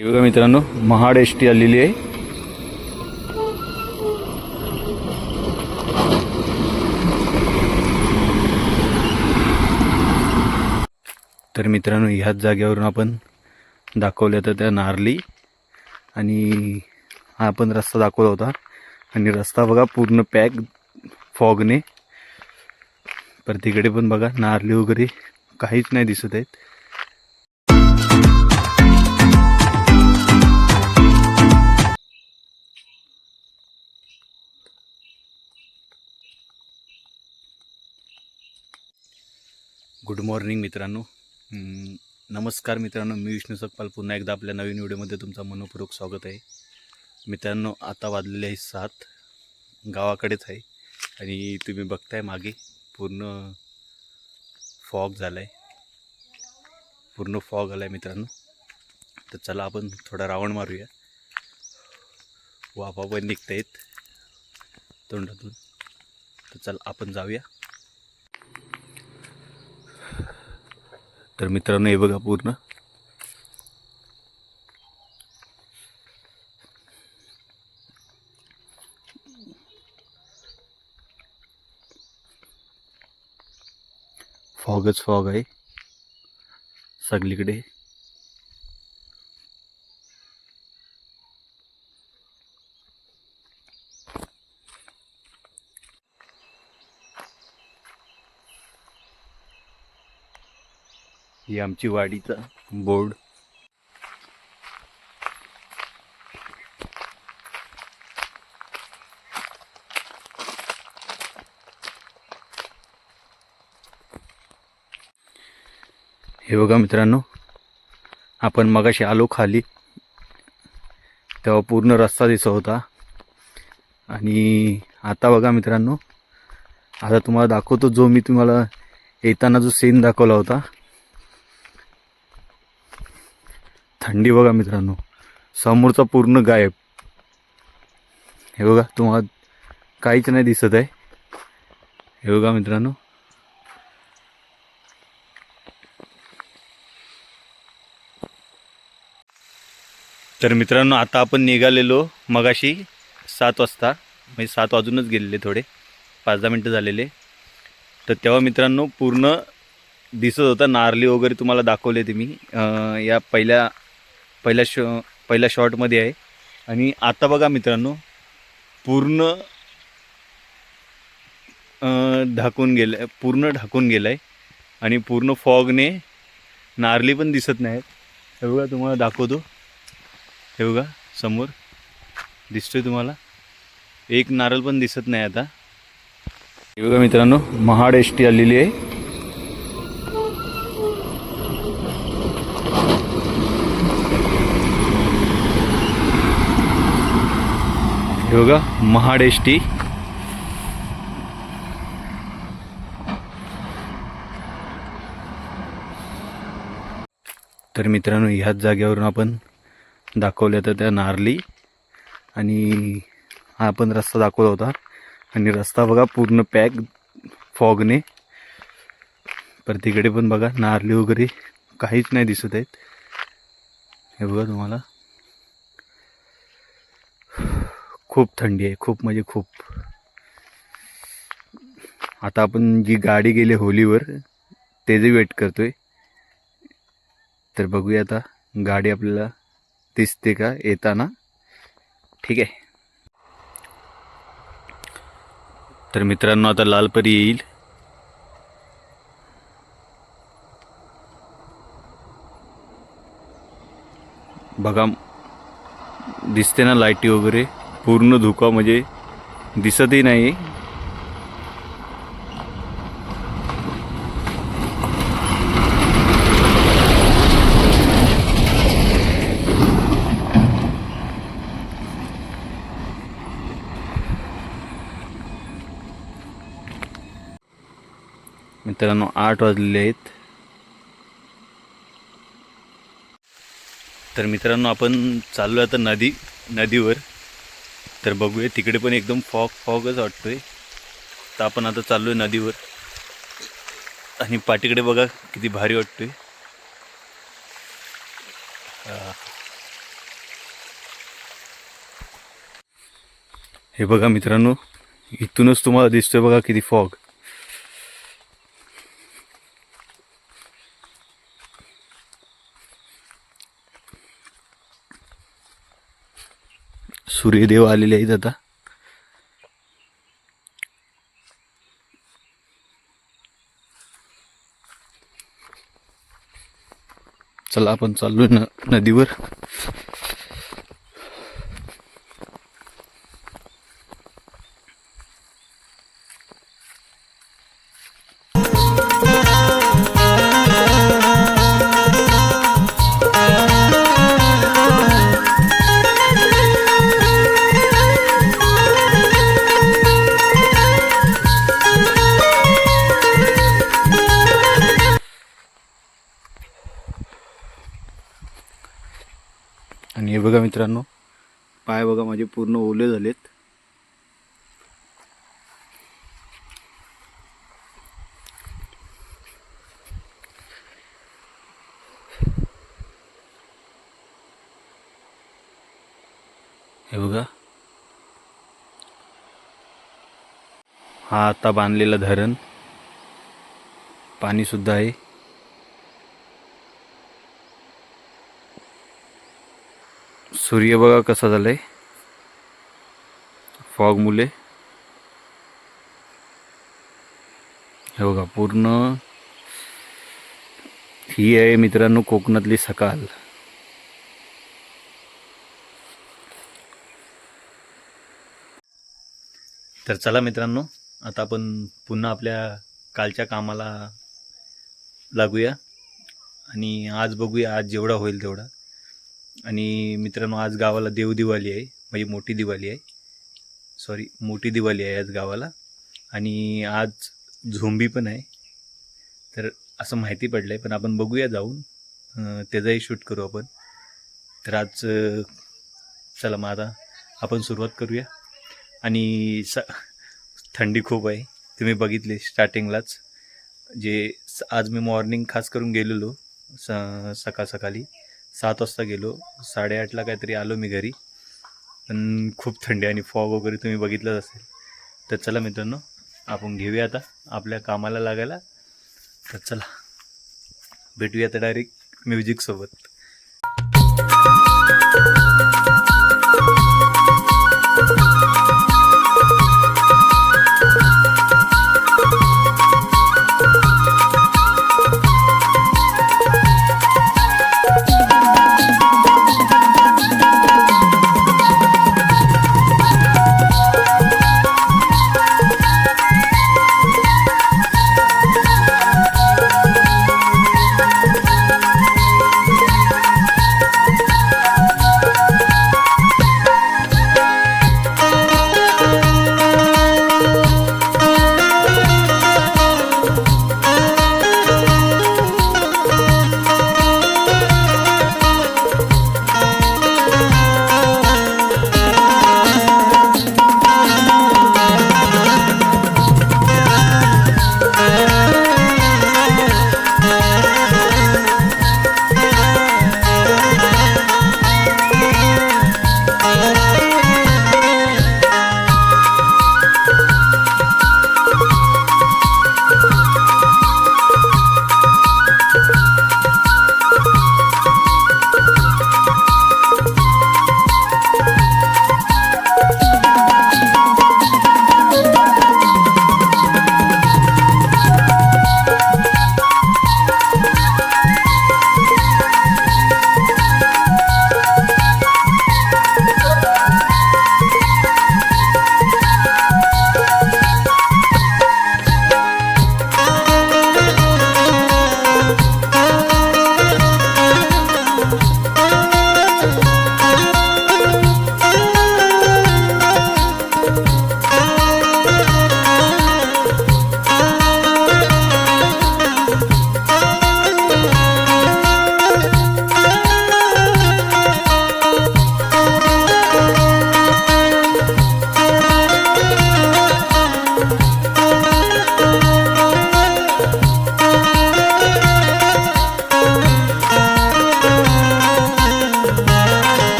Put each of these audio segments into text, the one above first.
हे बघा मित्रांनो, महाड एस टी आलेली आहे. तर मित्रांनो, ह्याच जागेवरून आपण दाखवल्या तर त्या नारली आणि हा आपण रस्ता दाखवला होता. आणि रस्ता बघा पूर्ण पॅक फॉगने. पर तिकडे पण बघा नारली वगैरे काहीच नाही दिसत आहेत. गुड मॉर्निंग मित्रांनो. नमस्कार मित्रांनो, मी विष्णू सकपाल पुन्हा एकदा आपल्या नवीन व्हिडिओमध्ये तुमचं मनपूर्वक स्वागत आहे. मित्रांनो, आता वाजलेले आहे 7. गावाकडेच आहे आणि तुम्ही बघताय मागे पूर्ण फॉग झाला आहे. पूर्ण फॉग आला आहे मित्रांनो. तर चला आपण थोडा राऊंड मारूया. वाफा पण निघत आहेत तोंडातून. तर चला आपण जाऊया. तर मित्रांनो, हे बघा पूर्ण फॉगच फॉग आहे सगळीकडे. ही आमची वाडीचा बोर्ड. हे बघा मित्रांनो, आपण मगाशी आलो खाली तेव्हा पूर्ण रस्ता दिसत होता. आणि आता बघा मित्रांनो, आता तुम्हाला दाखवतो जो मी तुम्हाला येताना जो सीन दाखवला होता. थंडी बघा मित्रांनो, समोरचा पूर्ण गायब. हे बघा तुम्हाला काहीच नाही दिसत आहे. हे बघा मित्रांनो, तर मित्रांनो आता आपण निघालेलो मगाशी 7 वाजता, म्हणजे 7 वाजूनच गेलेले, थोडे 5-10 मिनटं झालेले. तर तेव्हा मित्रांनो पूर्ण दिसत होता नारली वगैरे. तुम्हाला दाखवले ते मी या पहिल्या शॉटमध्ये आहे. आणि आता बघा मित्रांनो पूर्ण ढाकून गेलं आहे आणि पूर्ण फॉगने नारली पण दिसत नाहीत. हे बघा तुम्हाला दाखवतो. हे बघा समोर दिसतोय तुम्हाला, एक नारळ पण दिसत नाही आता. हे बघा मित्रांनो, महाड एस टी आलेली आहे. हे बघा महाड एस टी. तर मित्रांनो, ह्याच जागेवरून आपण दाखवल्या तर त्या नारली आणि हा आपण रस्ता दाखवला होता. आणि रस्ता बघा पूर्ण पॅक फॉगने. पर तिकडे पण बघा नारली वगैरे काहीच नाही दिसत आहेत. हे बघा तुम्हाला खूप थंडी आहे, खूप म्हणजे खूप. आता आपण जी गाडी गेली होलीवर त्याची वेट करतोय. तर बघूया आता गाडी आपल्याला दिसते का येताना. ठीक आहे. तर मित्रांनो आता लालपरी येईल. बघा दिसते ना लाईटी वगैरे. पूर्ण धुका म्हणजे दिसतही नाही. मित्रांनो 8 वाजलेले आहेत. तर मित्रांनो आपण चाललो आता नदीवर. तर बघूया, तिकडे पण एकदम फॉगच वाटतोय. तर आपण आता चाललोय नदीवर. आणि पाठीकडे बघा किती भारी वाटतोय. हे बघा मित्रांनो, इथूनच तुम्हाला दिसतोय बघा किती फॉग. सूर्यदेव आलेले आहेत आता. चला आपण चाललोय नदीवर. आणि हे बघा मित्रांनो, पाय बघा माझे पूर्ण ओले झालेत. हे बघा, हा आता बांधलेला धरण, पाणी सुद्धा आहे. सूर्य बघा कसा झालाय फॉग मुले. हे बघा पूर्ण, ही आहे मित्रांनो कोकणातली सकाळ. तर चला मित्रांनो, आता आपण पुन्हा आपल्या कालच्या कामाला लागूया आणि आज बघूया, आज जेवढा होईल तेवढा. आणि मित्रांनो, आज गावाला देवदिवाळी आहे, म्हणजे मोठी दिवाळी आहे, मोठी दिवाळी आहे आज गावाला. आणि आज झोंबी पण आहे, तर असं माहिती पडलं आहे. पण आपण बघूया जाऊन, त्याचाही शूट करू आपण. तर आज चला मग आता आपण सुरुवात करूया. आणि थंडी खूप आहे, तुम्ही बघितले स्टार्टिंगलाच. आज मी मॉर्निंग खास करून गेलेलो, सकाळी 7 वाजता गेलो, 8:30ला काहीतरी आलो मी घरी. पण खूप थंडी आणि फॉग वगैरे तुम्ही बघितलंच असेल. तर चला मित्रांनो, आपण घेऊया आता आपल्या कामाला लागायला. तर चला भेटूया आता डायरेक्ट म्युझिकसोबत.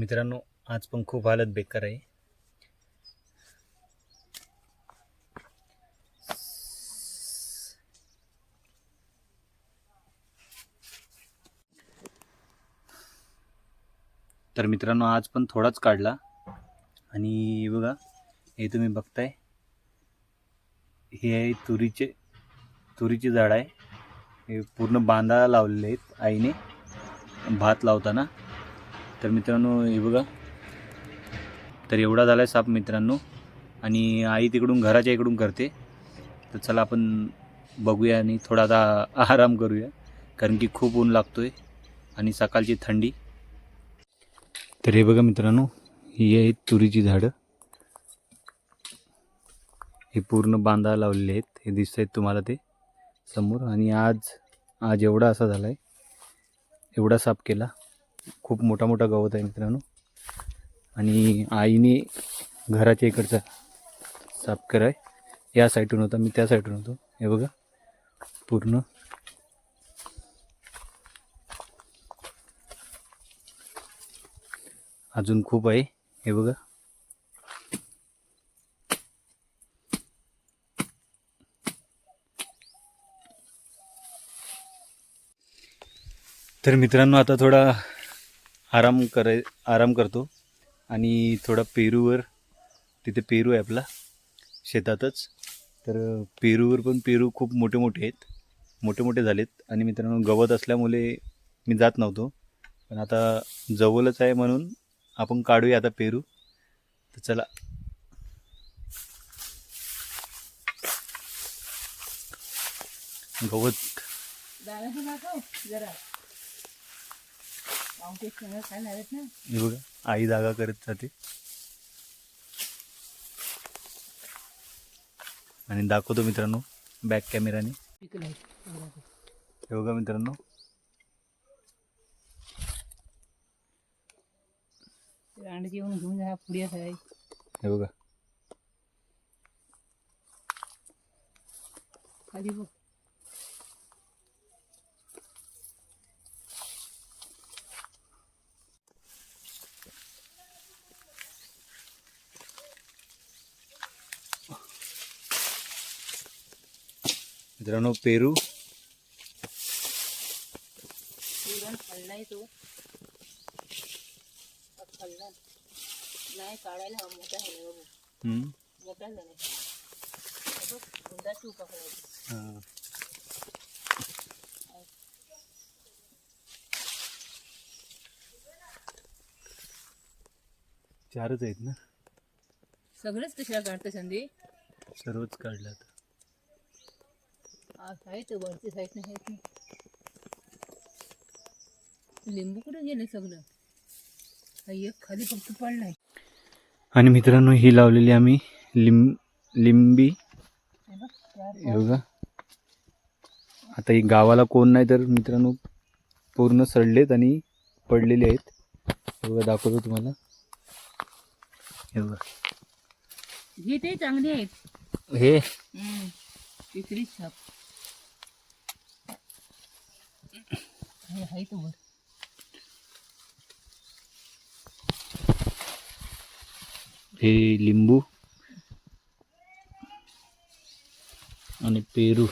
मित्रांनो आज पण खूप हालत बेकार आहे. तर मित्रांनो आज पण थोडाच काढला आणि बघा हे तुम्ही बघताय हे आहे तुरीचे झाड आहे. हे पूर्ण बांधा लावलेले आहेत आईने भात लावताना. तर मित्रांनो हे बघा तर एवढा झाला आहे साप मित्रांनो आणि आई तिकडून घराच्या इकडून करते. तर चला आपण बघूया आणि थोडा आता आराम करूया कारण की खूप ऊन लागतोय आणि सकाळची थंडी. तर हे बघा मित्रांनो ही आहेत तुरीची झाडं. हे पूर्ण बांधा लावलेले आहेत. हे दिसत आहेत तुम्हाला ते समोर. आणि आज एवढा असा झाला आहे एवढा साफ केला. खूप मोठा गवत आहे मित्रांनो आणि आईने घराच्या इकडचा साफ कराय या साईडून होता. मी त्या साईडून होतो. हे बघा पूर्ण अजून खूप आहे. हे बघा तर मित्रांनो आता थोडा आराम करतो आणि थोडा पेरूवर तिथे पेरू आहे आपला शेतातच. तर पेरूवर पण पेरू खूप मोठे झालेत आणि मित्रांनो गवत असल्यामुळे मी जात नव्हतो पण आता जवळच आहे म्हणून आपण काढूया आता पेरू. तर चला गवत हे बघा आई जागा करत जाते आणि दाखवतो मित्रांनो बॅक कॅमेराने. हे बघा मित्रांनो हे बघा खाली बघ. मित्रांनो पेरू खाल्लाय तो खाल्ला नाही काढायला मोठा आहे बाबू. मोठा झाला गुंडाची पकडायची. चारच आहेत ना. सगळेच कशाला काढते संधी. सर्वच काढलं आता. आहेत वरती साईड नाही आहेत ना. लिंबू कुठे गेले सगळं. एक खाली फक्त पडलाय. आणि मित्रांनो ही लावलेली आम्ही लिंबी. हे बघा आता ही गावाला कोण नाही तर मित्रांनो पूर्ण सडलेत आणि पडलेले आहेत. हे बघा दाखवतो तुम्हाला. हे बघा ही ते चांगली आहेत. हे तिसरी छाप आहे तो वर. हे लिंबू आणि पेरू